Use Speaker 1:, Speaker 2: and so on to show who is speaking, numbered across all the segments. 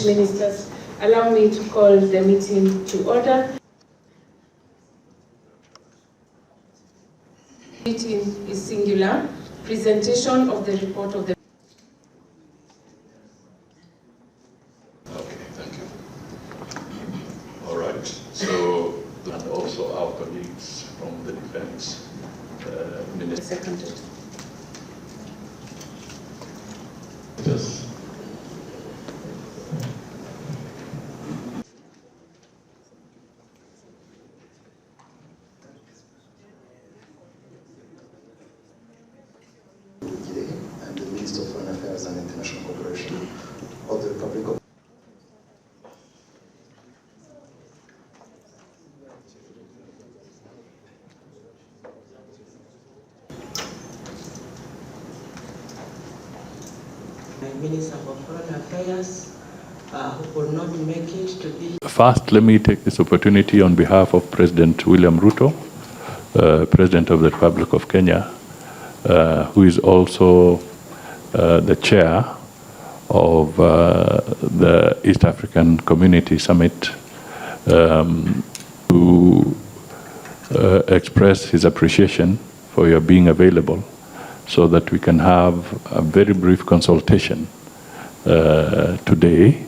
Speaker 1: ministers. Allow me to call the meeting to order. Meeting is singular. Presentation of the report of the...
Speaker 2: Okay, thank you. All right, so, and also our colleagues from the defense ministry.
Speaker 1: Seconded.
Speaker 2: Yes.
Speaker 3: And the Minister of Foreign Affairs and International Cooperation of the Republic of
Speaker 4: Minister for Foreign Affairs, who could not make it to be.
Speaker 2: First, let me take this opportunity on behalf of President William Ruto, President of the Republic of Kenya, who is also the chair of the East African Community Summit, to express his appreciation for your being available so that we can have a very brief consultation today.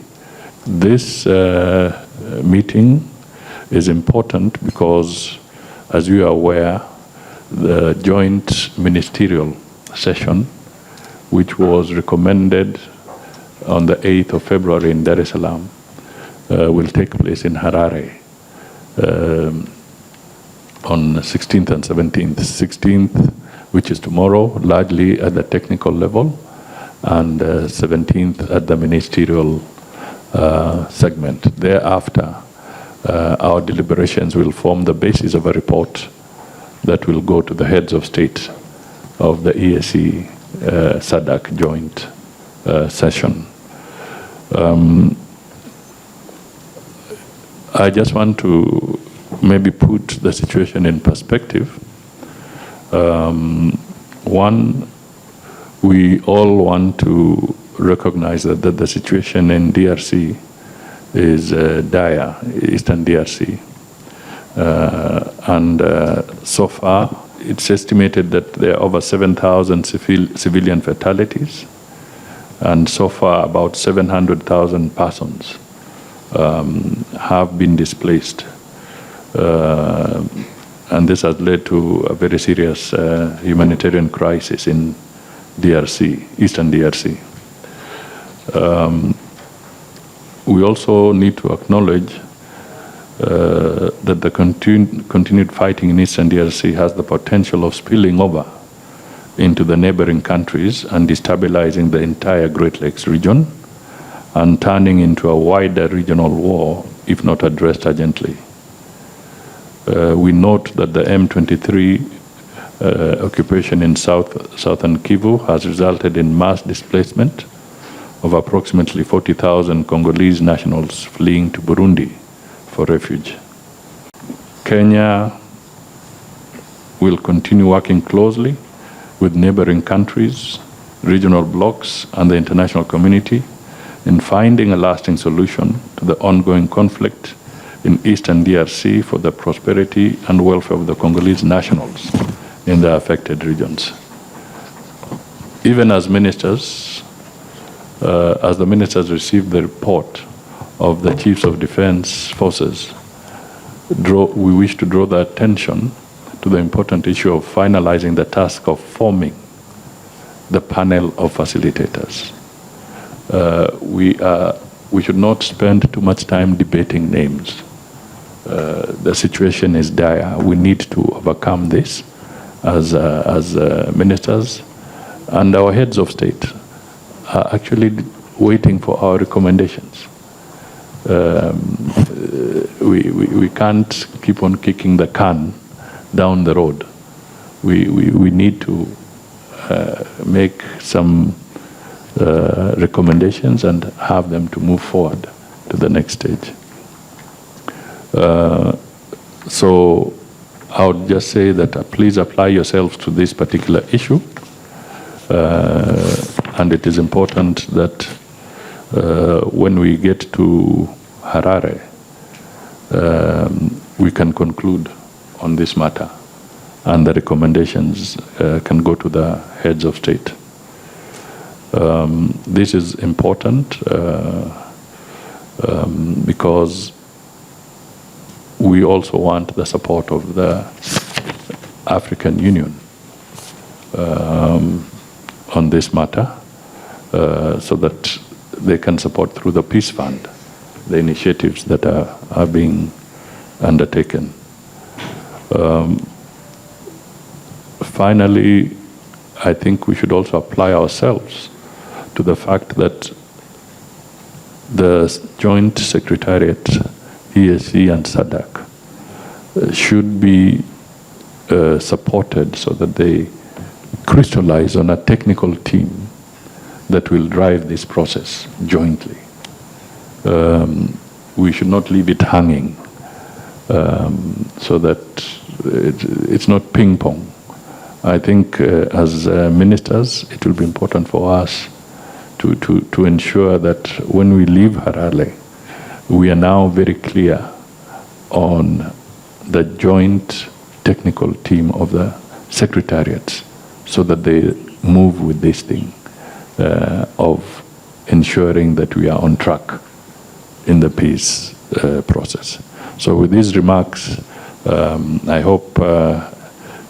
Speaker 2: This meeting is important because, as you are aware, the joint ministerial session, which was recommended on the 8th of February in Dar es Salaam, will take place in Harare on 16th and 17th. 16th, which is tomorrow, largely at the technical level, and 17th at the ministerial segment. Thereafter, our deliberations will form the basis of a report that will go to the heads of state of the EAC SADC joint session. I just want to maybe put the situation in perspective. One, we all want to recognize that the situation in DRC is dire, Eastern DRC. And so far, it's estimated that there are over 7,000 civilian fatalities, and so far about 700,000 persons have been displaced. And this has led to a very serious humanitarian crisis in DRC, Eastern DRC. We also need to acknowledge that the continued fighting in Eastern DRC has the potential of spilling over into the neighboring countries and destabilizing the entire Great Lakes region and turning into a wider regional war if not addressed urgently. We note that the M23 occupation in southern Kivu has resulted in mass displacement of approximately 40,000 Congolese nationals fleeing to Burundi for refuge. Kenya will continue working closely with neighboring countries, regional blocs, and the international community in finding a lasting solution to the ongoing conflict in Eastern DRC for the prosperity and welfare of the Congolese nationals in the affected regions. Even as ministers, as the ministers received the report of the chiefs of defense forces, we wish to draw the attention to the important issue of finalizing the task of forming the panel of facilitators. We should not spend too much time debating names. The situation is dire. We need to overcome this as ministers, and our heads of state are actually waiting for our recommendations. We can't keep on kicking the can down the road. We need to make some recommendations and have them to move forward to the next stage. So I would just say that please apply yourselves to this particular issue, and it is important that when we get to Harare, we can conclude on this matter, and the recommendations can go to the heads of state. This is important because we also want the support of the African Union on this matter, so that they can support through the Peace Fund the initiatives that are being undertaken. Finally, I think we should also apply ourselves to the fact that the Joint Secretariat, EAC and SADC, should be supported so that they crystallize on a technical team that will drive this process jointly. We should not leave it hanging so that it's not ping pong. I think as ministers, it will be important for us to ensure that when we leave Harare, we are now very clear on the joint technical team of the secretariats, so that they move with this thing of ensuring that we are on track in the peace process. So with these remarks, I hope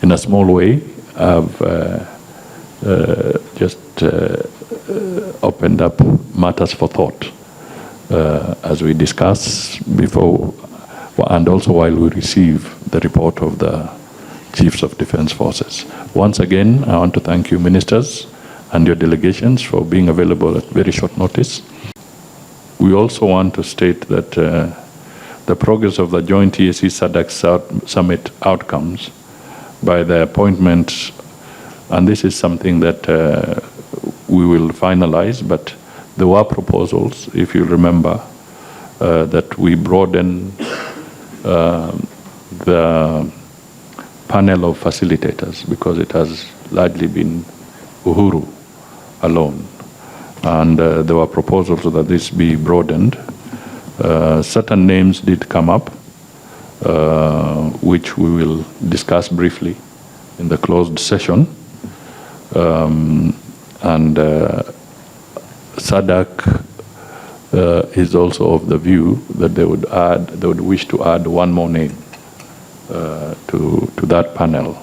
Speaker 2: in a small way I've just opened up matters for thought as we discuss before and also while we receive the report of the Chiefs of Defense Forces. Once again, I want to thank you, ministers, and your delegations for being available at very short notice. We also want to state that the progress of the joint EAC SADC summit outcomes by the appointment, and this is something that we will finalize, but there were proposals, if you remember, that we broaden the panel of facilitators, because it has largely been Uhuru alone. And there were proposals that this be broadened. Certain names did come up, which we will discuss briefly in the closed session. SADC is also of the view that they would wish to add one more name to that panel.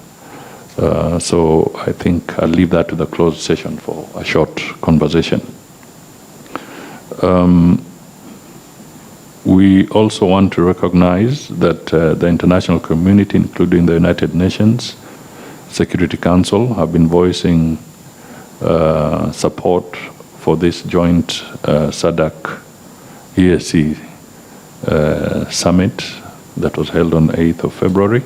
Speaker 2: So I think I'll leave that to the closed session for a short conversation. We also want to recognize that the international community, including the United Nations Security Council, have been voicing support for this joint SADC EAC summit that was held on 8th of February.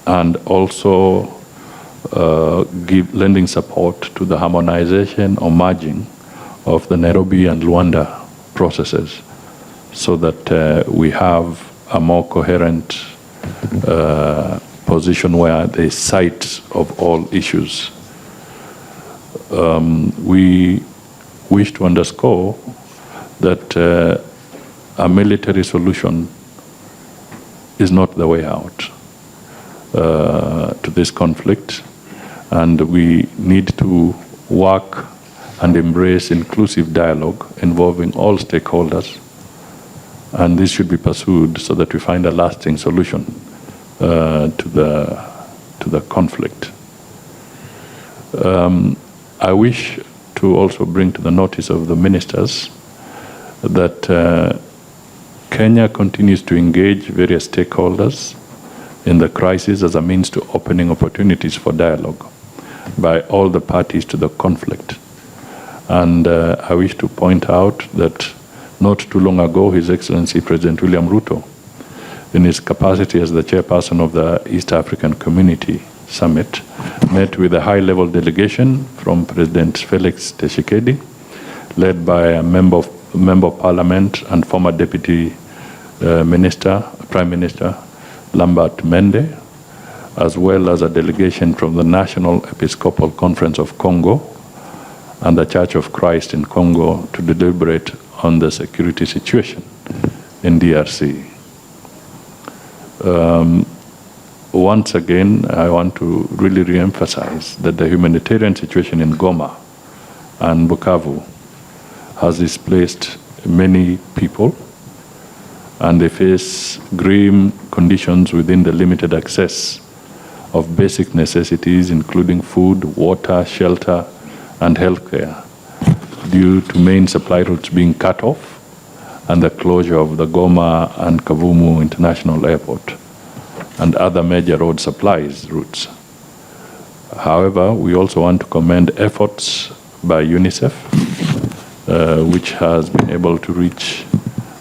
Speaker 2: And also lending support to the harmonization or merging of the Nairobi and Luanda processes, so that we have a more coherent position where there is sight of all issues. We wish to underscore that a military solution is not the way out to this conflict, and we need to work and embrace inclusive dialogue involving all stakeholders, and this should be pursued so that we find a lasting solution to the conflict. I wish to also bring to the notice of the ministers that Kenya continues to engage various stakeholders in the crisis as a means to opening opportunities for dialogue by all the parties to the conflict. And I wish to point out that not too long ago, His Excellency President William Ruto, in his capacity as the chairperson of the East African Community Summit, met with a high-level delegation from President Felix Tshisekedi, led by a member of Parliament and former Deputy Prime Minister Lambert Mende, as well as a delegation from the National Episcopal Conference of Congo, and the Church of Christ in Congo to deliberate on the security situation in DRC. Once again, I want to really re-emphasize that the humanitarian situation in Goma and Bukavu has displaced many people, and they face grim conditions within the limited access of basic necessities, including food, water, shelter, and healthcare, due to main supply routes being cut off and the closure of the Goma and Kavumu International Airport and other major road supplies routes. However, we also want to commend efforts by UNICEF, which has been able to reach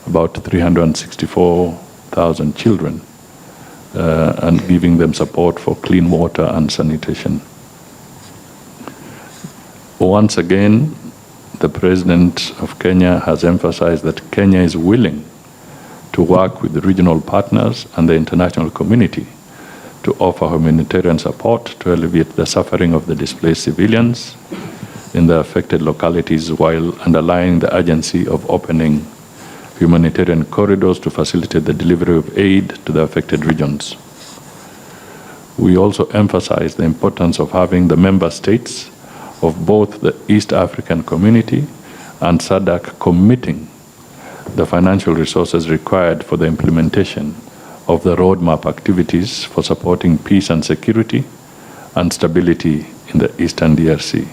Speaker 2: about 364,000 children and giving them support for clean water and sanitation. Once again, the President of Kenya has emphasized that Kenya is willing to work with the regional partners and the international community to offer humanitarian support to alleviate the suffering of the displaced civilians in the affected localities, while underlying the urgency of opening humanitarian corridors to facilitate the delivery of aid to the affected regions. We also emphasize the importance of having the member states of both the East African Community and SADC committing the financial resources required for the implementation of the roadmap activities for supporting peace and security and stability in the Eastern DRC.